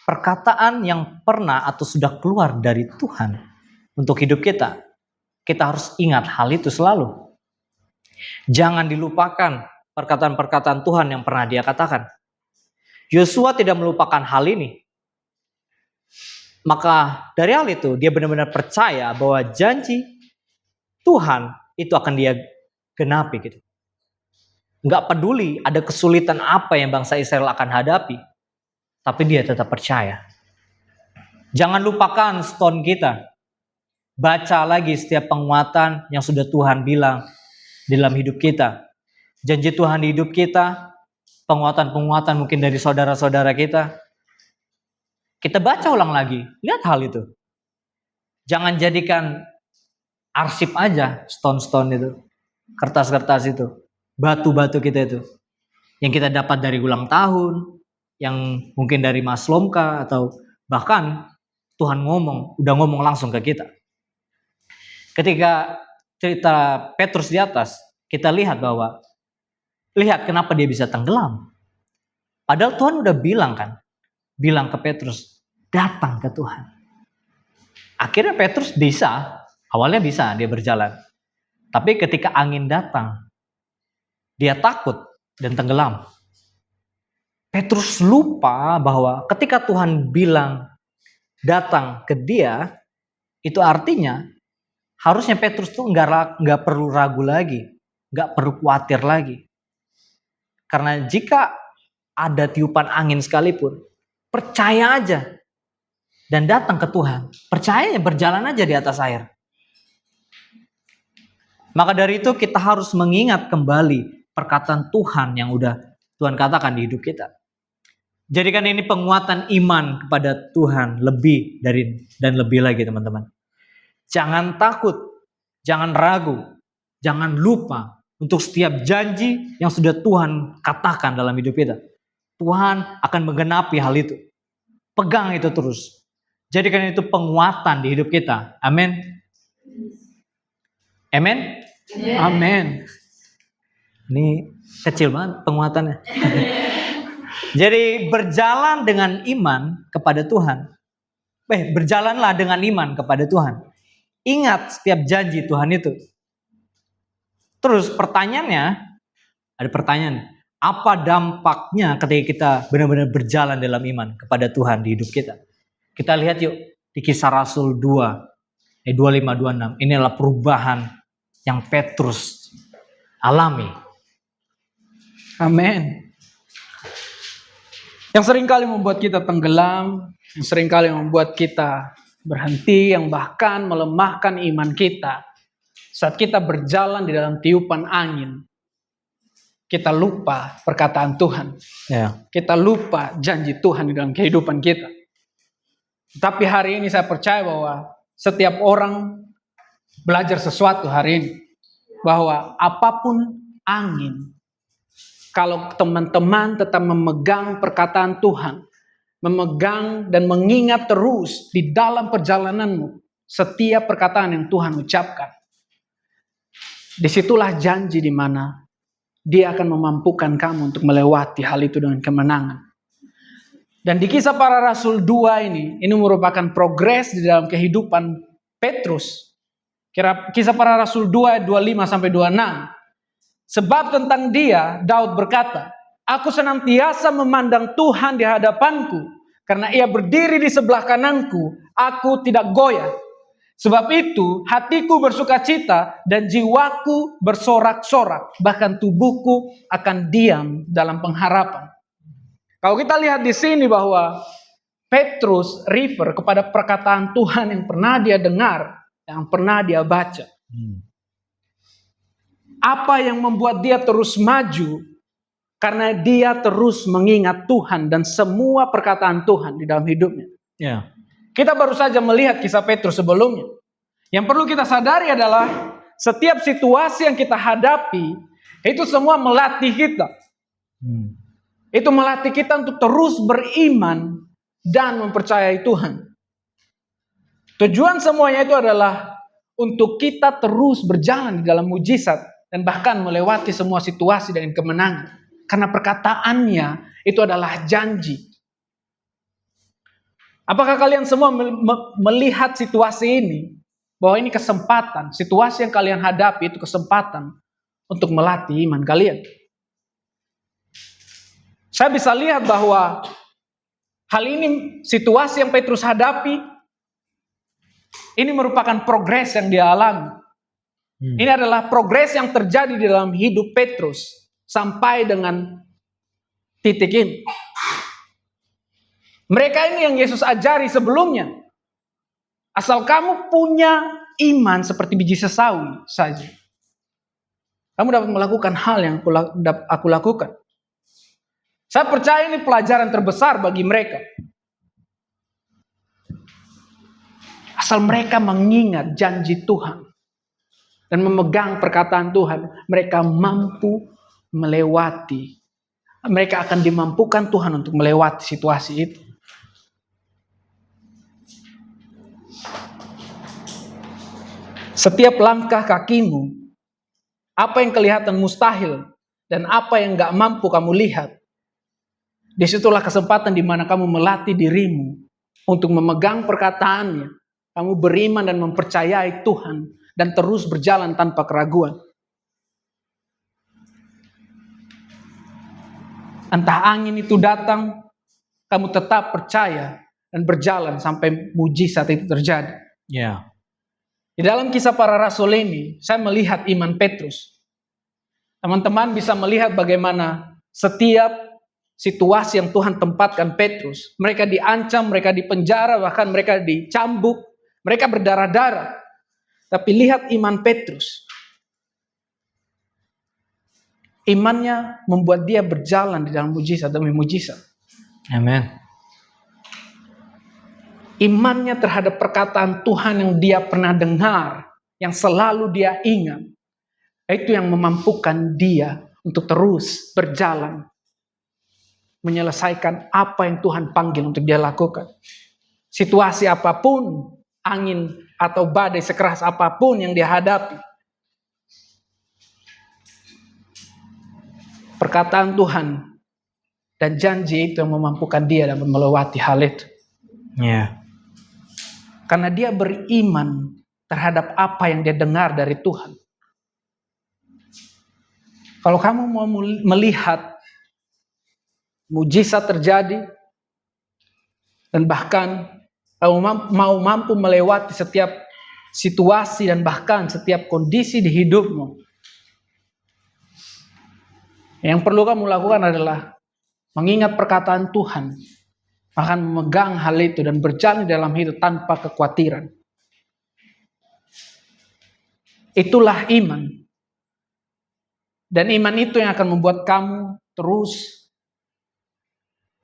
[SPEAKER 2] Perkataan yang pernah atau sudah keluar dari Tuhan untuk hidup kita. Kita harus ingat hal itu selalu. Jangan dilupakan perkataan-perkataan Tuhan yang pernah Dia katakan. Yosua tidak melupakan hal ini. Maka dari hal itu dia benar-benar percaya bahwa janji Tuhan itu akan Dia genapi gitu. Nggak peduli ada kesulitan apa yang bangsa Israel akan hadapi. Tapi dia tetap percaya. Jangan lupakan stone kita. Baca lagi setiap penguatan yang sudah Tuhan bilang dalam hidup kita. Janji Tuhan di hidup kita. Penguatan-penguatan mungkin dari saudara-saudara kita. Kita baca ulang lagi. Lihat hal itu. Jangan jadikan arsip aja stone-stone itu. Kertas-kertas itu. Batu-batu kita itu. Yang kita dapat dari ulang tahun. Yang mungkin dari Mas Lomka. Atau bahkan Tuhan udah ngomong langsung ke kita. Ketika cerita Petrus di atas. Kita lihat bahwa. Lihat kenapa dia bisa tenggelam. Padahal Tuhan udah bilang kan. Bilang ke Petrus. Datang ke Tuhan. Akhirnya Petrus bisa. Awalnya bisa dia berjalan. Tapi ketika angin datang. Dia takut dan tenggelam. Petrus lupa bahwa ketika Tuhan bilang datang ke dia, itu artinya harusnya Petrus tuh nggak perlu ragu lagi, nggak perlu khawatir lagi. Karena jika ada tiupan angin sekalipun, percaya aja dan datang ke Tuhan. Percaya berjalan aja di atas air. Maka dari itu kita harus mengingat kembali perkataan Tuhan yang udah Tuhan katakan di hidup kita. Jadikan ini penguatan iman kepada Tuhan lebih dan lebih lagi teman-teman. Jangan takut, jangan ragu, jangan lupa untuk setiap janji yang sudah Tuhan katakan dalam hidup kita. Tuhan akan menggenapi hal itu. Pegang itu terus. Jadikan itu penguatan di hidup kita. Amin. Amin. Amin. Ini kecil banget penguatannya. Jadi berjalan dengan iman kepada Tuhan. Berjalanlah dengan iman kepada Tuhan. Ingat setiap janji Tuhan itu. Terus pertanyaannya, ada pertanyaan. Apa dampaknya ketika kita benar-benar berjalan dalam iman kepada Tuhan di hidup kita? Kita lihat yuk di Kisah Rasul 2, 25-26. Ini adalah perubahan yang Petrus alami.
[SPEAKER 1] Amin. Yang seringkali membuat kita tenggelam, yang seringkali membuat kita berhenti, yang bahkan melemahkan iman kita. Saat kita berjalan di dalam tiupan angin, kita lupa perkataan Tuhan.
[SPEAKER 2] Ya.
[SPEAKER 1] Kita lupa janji Tuhan di dalam kehidupan kita. Tapi hari ini saya percaya bahwa setiap orang belajar sesuatu hari ini. Bahwa apapun angin, kalau teman-teman tetap memegang perkataan Tuhan, memegang dan mengingat terus di dalam perjalananmu setiap perkataan yang Tuhan ucapkan, disitulah janji di mana Dia akan memampukan kamu untuk melewati hal itu dengan kemenangan. Dan di Kisah Para Rasul 2 ini merupakan progres di dalam kehidupan Petrus. Kisah Para Rasul 2 ayat 25-26. Sebab tentang dia, Daud berkata, aku senantiasa memandang Tuhan di hadapanku, karena ia berdiri di sebelah kananku, aku tidak goyah. Sebab itu hatiku bersukacita dan jiwaku bersorak-sorak, bahkan tubuhku akan diam dalam pengharapan. Kalau kita lihat di sini bahwa Petrus refer kepada perkataan Tuhan yang pernah dia dengar, yang pernah dia baca. Apa yang membuat dia terus maju? Karena dia terus mengingat Tuhan dan semua perkataan Tuhan di dalam hidupnya.
[SPEAKER 2] Ya.
[SPEAKER 1] Kita baru saja melihat kisah Petrus sebelumnya. Yang perlu kita sadari adalah setiap situasi yang kita hadapi, itu semua melatih kita. Itu melatih kita untuk terus beriman dan mempercayai Tuhan. Tujuan semuanya itu adalah untuk kita terus berjalan di dalam mujizat dan bahkan melewati semua situasi dengan kemenangan. Karena perkataannya itu adalah janji. Apakah kalian semua melihat situasi ini? Bahwa ini kesempatan, situasi yang kalian hadapi itu kesempatan untuk melatih iman kalian. Saya bisa lihat bahwa hal ini, situasi yang Petrus hadapi, ini merupakan progres yang dia alami. Ini adalah progres yang terjadi di dalam hidup Petrus sampai dengan titik ini. Mereka ini yang Yesus ajari sebelumnya. Asal kamu punya iman seperti biji sesawi saja, kamu dapat melakukan hal yang aku lakukan. Saya percaya ini pelajaran terbesar bagi mereka. Asal mereka mengingat janji Tuhan dan memegang perkataan Tuhan, mereka mampu melewati. Mereka akan dimampukan Tuhan untuk melewati situasi itu. Setiap langkah kakimu, apa yang kelihatan mustahil dan apa yang gak mampu kamu lihat, disitulah kesempatan di mana kamu melatih dirimu untuk memegang perkataannya. Kamu beriman dan mempercayai Tuhan dan terus berjalan tanpa keraguan. Entah angin itu datang, kamu tetap percaya dan berjalan sampai mujizat itu terjadi.
[SPEAKER 2] Ya.
[SPEAKER 1] Di dalam Kisah Para Rasul ini, saya melihat iman Petrus. Teman-teman bisa melihat bagaimana setiap situasi yang Tuhan tempatkan Petrus. Mereka diancam, mereka dipenjara, bahkan mereka dicambuk, mereka berdarah-darah. Tapi lihat iman Petrus. Imannya membuat dia berjalan di dalam mujizat demi mujizat.
[SPEAKER 2] Amin.
[SPEAKER 1] Imannya terhadap perkataan Tuhan yang dia pernah dengar, yang selalu dia ingat, itu yang memampukan dia untuk terus berjalan, menyelesaikan apa yang Tuhan panggil untuk dia lakukan. Situasi apapun, angin atau badai sekeras apapun yang dia hadapi, perkataan Tuhan dan janji itu yang memampukan dia dapat melewati hal itu.
[SPEAKER 2] Ya.
[SPEAKER 1] Karena dia beriman terhadap apa yang dia dengar dari Tuhan. Kalau kamu mau melihat mujizat terjadi, dan bahkan kamu mau mampu melewati setiap situasi dan bahkan setiap kondisi di hidupmu, yang perlu kamu lakukan adalah mengingat perkataan Tuhan, akan memegang hal itu dan berjalan dalam hidup tanpa kekhawatiran. Itulah iman. Dan iman itu yang akan membuat kamu terus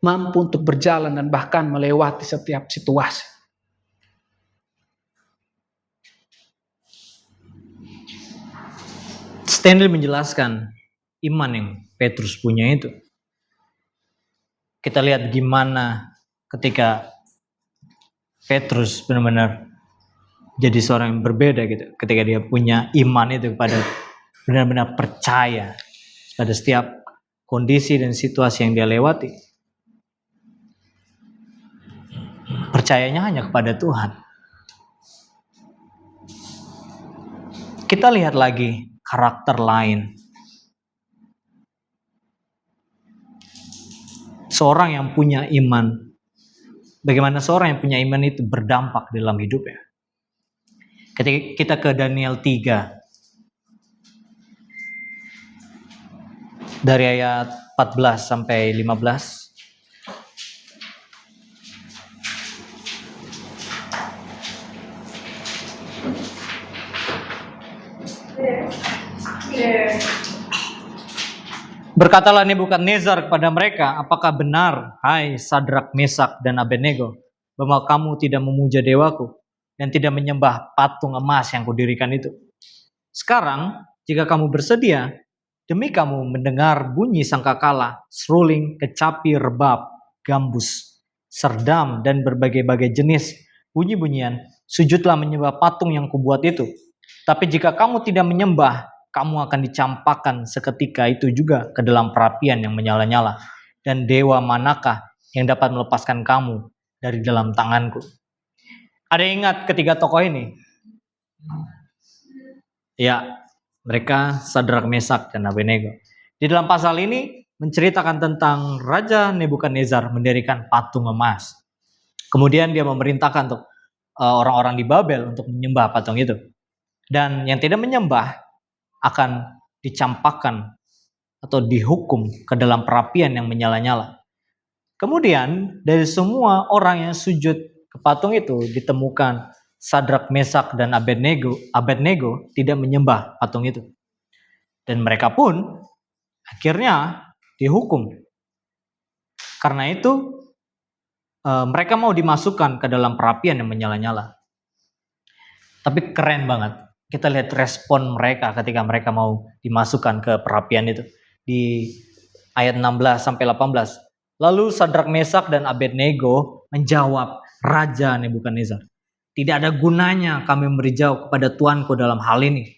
[SPEAKER 1] mampu untuk berjalan dan bahkan melewati setiap situasi.
[SPEAKER 2] Stanley menjelaskan iman yang Petrus punya itu. Kita lihat gimana ketika Petrus benar-benar jadi seorang yang berbeda gitu. Ketika dia punya iman itu kepada benar-benar percaya pada setiap kondisi dan situasi yang dia lewati. Percayanya hanya kepada Tuhan. Kita lihat lagi karakter lain. Seorang yang punya iman. Bagaimana seorang yang punya iman itu berdampak dalam hidupnya. Ketika kita ke Daniel 3. Dari ayat 14 sampai 15. Berkatalah Nebukadnezar kepada mereka, apakah benar, hai Sadrak, Mesak, dan Abednego, bahwa kamu tidak memuja dewaku dan tidak menyembah patung emas yang kudirikan itu? Sekarang, jika kamu bersedia, demi kamu mendengar bunyi sangkakala, seruling, kecapi, rebab, gambus, serdam, dan berbagai-bagai jenis bunyi-bunyian, sujudlah menyembah patung yang kubuat itu. Tapi jika kamu tidak menyembah, kamu akan dicampakkan seketika itu juga ke dalam perapian yang menyala-nyala. Dan dewa manakah yang dapat melepaskan kamu dari dalam tanganku? Ada yang ingat ketiga tokoh ini? Ya, mereka Sadrak, Mesak, dan Abednego. Di dalam pasal ini menceritakan tentang Raja Nebukadnezar mendirikan patung emas. Kemudian dia memerintahkan untuk orang-orang di Babel untuk menyembah patung itu. Dan yang tidak menyembah akan dicampakkan atau dihukum ke dalam perapian yang menyala-nyala. Kemudian dari semua orang yang sujud ke patung itu ditemukan Sadrak, Mesak, dan Abednego tidak menyembah patung itu. Dan mereka pun akhirnya dihukum. Karena itu mereka mau dimasukkan ke dalam perapian yang menyala-nyala. Tapi keren banget. Kita lihat respon mereka ketika mereka mau dimasukkan ke perapian itu. Di ayat 16 sampai 18. Lalu Sadrak, Mesak, dan Abednego menjawab Raja Nebukadnezar, tidak ada gunanya kami memberi jawab kepada Tuanku dalam hal ini.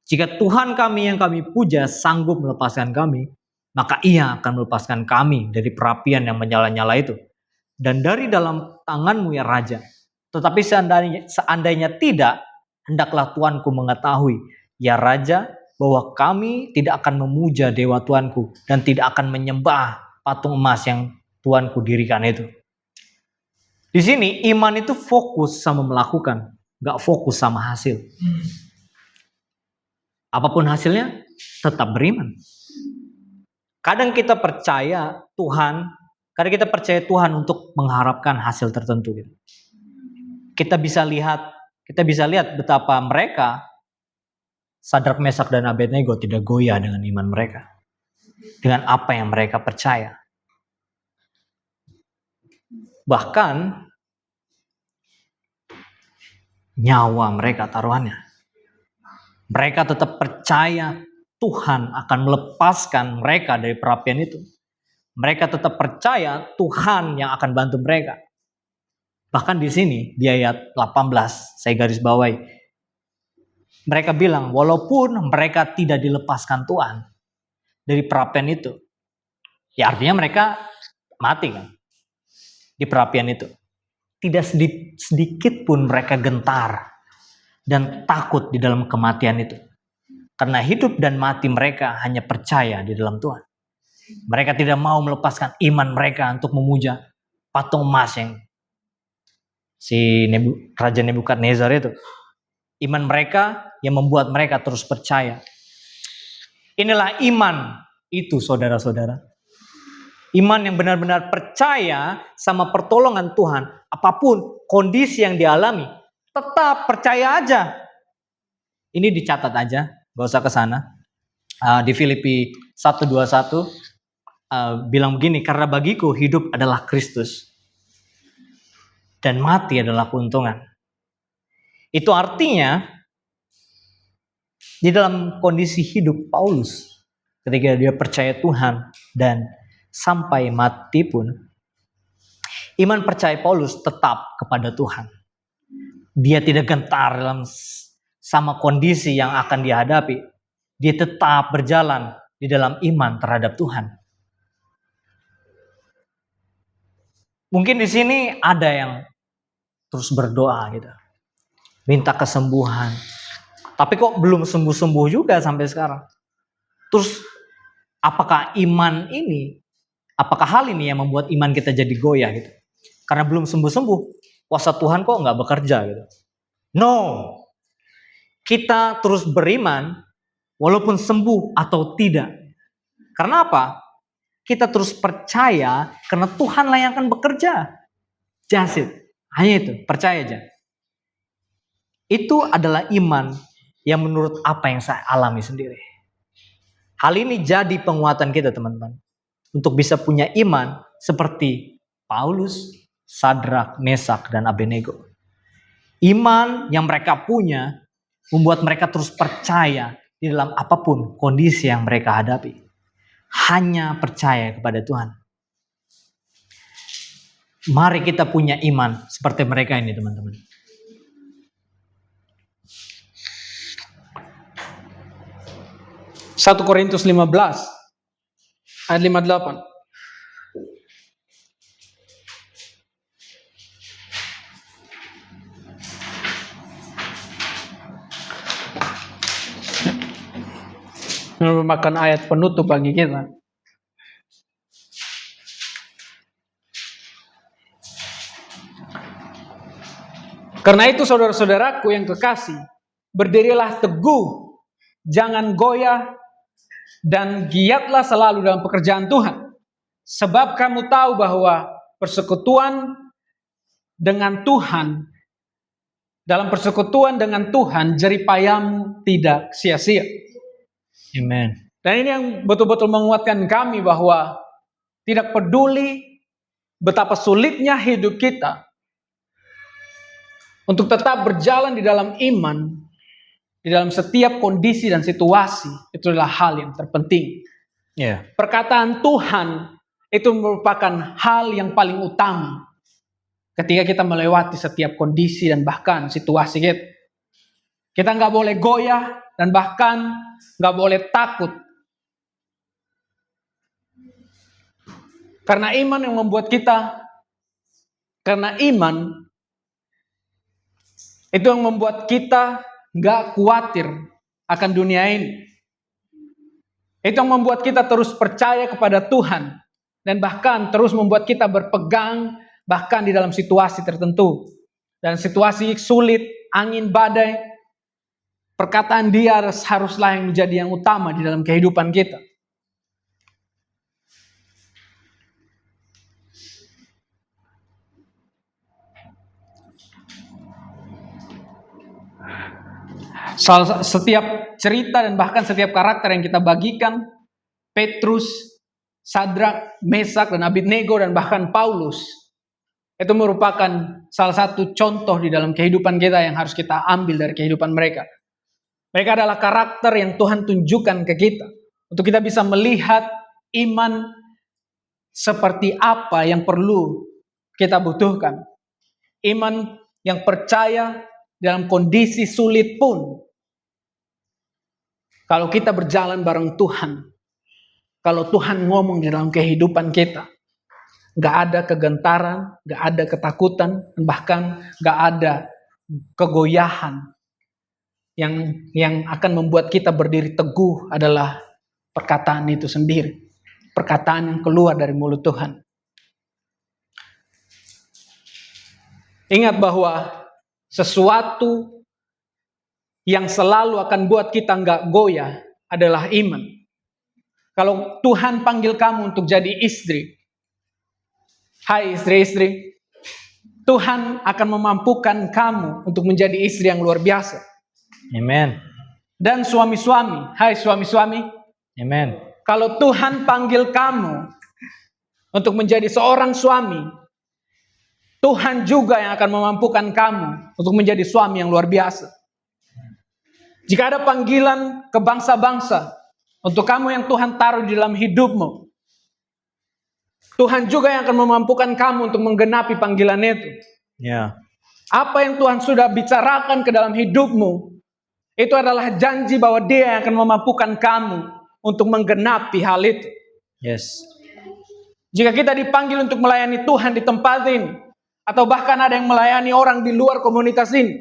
[SPEAKER 2] Jika Tuhan kami yang kami puja sanggup melepaskan kami, maka ia akan melepaskan kami dari perapian yang menyala-nyala itu. Dan dari dalam tanganmu ya Raja. Tetapi seandainya tidak, hendaklah Tuanku mengetahui, ya Raja, bahwa kami tidak akan memuja dewa Tuanku dan tidak akan menyembah patung emas yang Tuanku dirikan itu. Di sini iman itu fokus sama melakukan, gak fokus sama hasil. Apapun hasilnya, tetap beriman. Kadang kita percaya Tuhan, kadang kita percaya Tuhan untuk mengharapkan hasil tertentu. Kita bisa lihat betapa mereka, Sadrak, Mesak, dan Abednego tidak goyah dengan iman mereka. Dengan apa yang mereka percaya. Bahkan, nyawa mereka taruhannya. Mereka tetap percaya Tuhan akan melepaskan mereka dari perapian itu. Mereka tetap percaya Tuhan yang akan bantu mereka. Bahkan di sini, di ayat 18, saya garis bawahi. Mereka bilang, walaupun mereka tidak dilepaskan Tuhan dari perapian itu. Ya artinya mereka mati kan. Di perapian itu. Tidak sedikit pun mereka gentar dan takut di dalam kematian itu. Karena hidup dan mati mereka hanya percaya di dalam Tuhan. Mereka tidak mau melepaskan iman mereka untuk memuja patung emas yang Raja Nebukadnezar itu. Iman mereka yang membuat mereka terus percaya. Inilah iman itu saudara-saudara. Iman yang benar-benar percaya sama pertolongan Tuhan. Apapun kondisi yang dialami, tetap percaya aja. Ini dicatat aja, gak usah ke sana. Di Filipi 1:21 bilang begini, karena bagiku hidup adalah Kristus dan mati adalah keuntungan. Itu artinya di dalam kondisi hidup Paulus ketika dia percaya Tuhan dan sampai mati pun, iman percaya Paulus tetap kepada Tuhan. Dia tidak gentar dalam sama kondisi yang akan dihadapi. Dia tetap berjalan di dalam iman terhadap Tuhan. Mungkin di sini ada yang terus berdoa gitu, minta kesembuhan, tapi kok belum sembuh-sembuh juga sampai sekarang. Terus apakah apakah hal ini yang membuat iman kita jadi goyah gitu? Karena belum sembuh-sembuh, kuasa Tuhan kok nggak bekerja gitu? No, kita terus beriman walaupun sembuh atau tidak. Karena apa? Kita terus percaya karena Tuhanlah yang akan bekerja. Just it. Hanya itu, percaya aja. Itu adalah iman yang menurut apa yang saya alami sendiri. Hal ini jadi penguatan kita teman-teman. Untuk bisa punya iman seperti Paulus, Sadrak, Mesak, dan Abednego. Iman yang mereka punya membuat mereka terus percaya di dalam apapun kondisi yang mereka hadapi. Hanya percaya kepada Tuhan. Mari kita punya iman seperti mereka ini teman-teman.
[SPEAKER 1] Satu Korintus 15 ayat 58. Merupakan ayat penutup bagi kita. Karena itu saudara-saudaraku yang kekasih, berdirilah teguh, jangan goyah, dan giatlah selalu dalam pekerjaan Tuhan. Sebab kamu tahu bahwa persekutuan dengan Tuhan, dalam persekutuan dengan Tuhan, jeripayamu tidak sia-sia.
[SPEAKER 2] Amen.
[SPEAKER 1] Dan ini yang betul-betul menguatkan kami bahwa tidak peduli betapa sulitnya hidup kita, untuk tetap berjalan di dalam iman, di dalam setiap kondisi dan situasi, itu adalah hal yang terpenting. Perkataan Tuhan itu merupakan hal yang paling utama ketika kita melewati setiap kondisi dan bahkan situasi kita. Kita nggak boleh goyah dan bahkan nggak boleh takut. Karena iman yang membuat kita, karena iman itu yang membuat kita nggak khawatir akan dunia ini. Itu yang membuat kita terus percaya kepada Tuhan. Dan bahkan terus membuat kita berpegang bahkan di dalam situasi tertentu. Dan situasi sulit, angin badai, perkataan dia haruslah yang menjadi yang utama di dalam kehidupan kita. Setiap cerita dan bahkan setiap karakter yang kita bagikan, Petrus, Sadrak, Mesak, dan Abednego, dan bahkan Paulus, itu merupakan salah satu contoh di dalam kehidupan kita yang harus kita ambil dari kehidupan mereka. Mereka adalah karakter yang Tuhan tunjukkan ke kita, untuk kita bisa melihat iman seperti apa yang perlu kita butuhkan. Iman yang percaya dalam kondisi sulit pun, kalau kita berjalan bareng Tuhan, kalau Tuhan ngomong di dalam kehidupan kita, gak ada kegentaran, gak ada ketakutan, bahkan gak ada kegoyahan. Yang akan membuat kita berdiri teguh adalah perkataan itu sendiri. Perkataan yang keluar dari mulut Tuhan. Ingat bahwa sesuatu yang selalu akan buat kita nggak goyah adalah iman. Kalau Tuhan panggil kamu untuk jadi istri, hai istri-istri, Tuhan akan memampukan kamu untuk menjadi istri yang luar biasa.
[SPEAKER 2] Amen.
[SPEAKER 1] Dan suami-suami, hai suami-suami,
[SPEAKER 2] Amen.
[SPEAKER 1] Kalau Tuhan panggil kamu untuk menjadi seorang suami, Tuhan juga yang akan memampukan kamu untuk menjadi suami yang luar biasa. Jika ada panggilan ke bangsa-bangsa untuk kamu yang Tuhan taruh di dalam hidupmu, Tuhan juga yang akan memampukan kamu untuk menggenapi panggilan itu.
[SPEAKER 2] Ya.
[SPEAKER 1] Apa yang Tuhan sudah bicarakan ke dalam hidupmu, itu adalah janji bahwa Dia yang akan memampukan kamu untuk menggenapi hal itu.
[SPEAKER 2] Yes.
[SPEAKER 1] Jika kita dipanggil untuk melayani Tuhan di tempat ini, atau bahkan ada yang melayani orang di luar komunitas ini,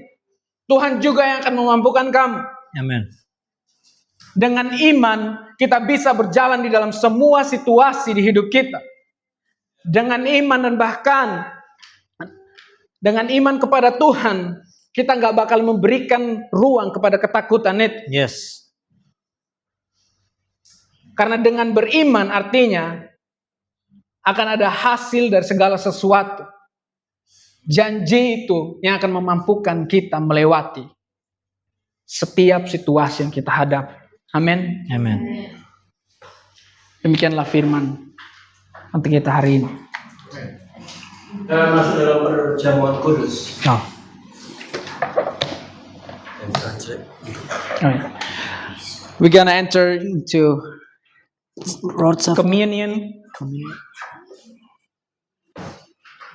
[SPEAKER 1] Tuhan juga yang akan memampukan kamu.
[SPEAKER 2] Amen.
[SPEAKER 1] Dengan iman, kita bisa berjalan di dalam semua situasi di hidup kita. Dengan iman dan bahkan dengan iman kepada Tuhan, kita nggak bakal memberikan ruang kepada ketakutan itu.
[SPEAKER 2] Yes.
[SPEAKER 1] Karena dengan beriman artinya akan ada hasil dari segala sesuatu. Janji itu yang akan memampukan kita melewati setiap situasi yang kita hadapi. Amin.
[SPEAKER 2] Amen.
[SPEAKER 1] Demikianlah firman untuk kita hari ini.
[SPEAKER 3] Kita masuk dalam perjamuan kudus.
[SPEAKER 1] Oh. Alright. We're gonna enter into
[SPEAKER 4] Lord's Supper.
[SPEAKER 1] communion.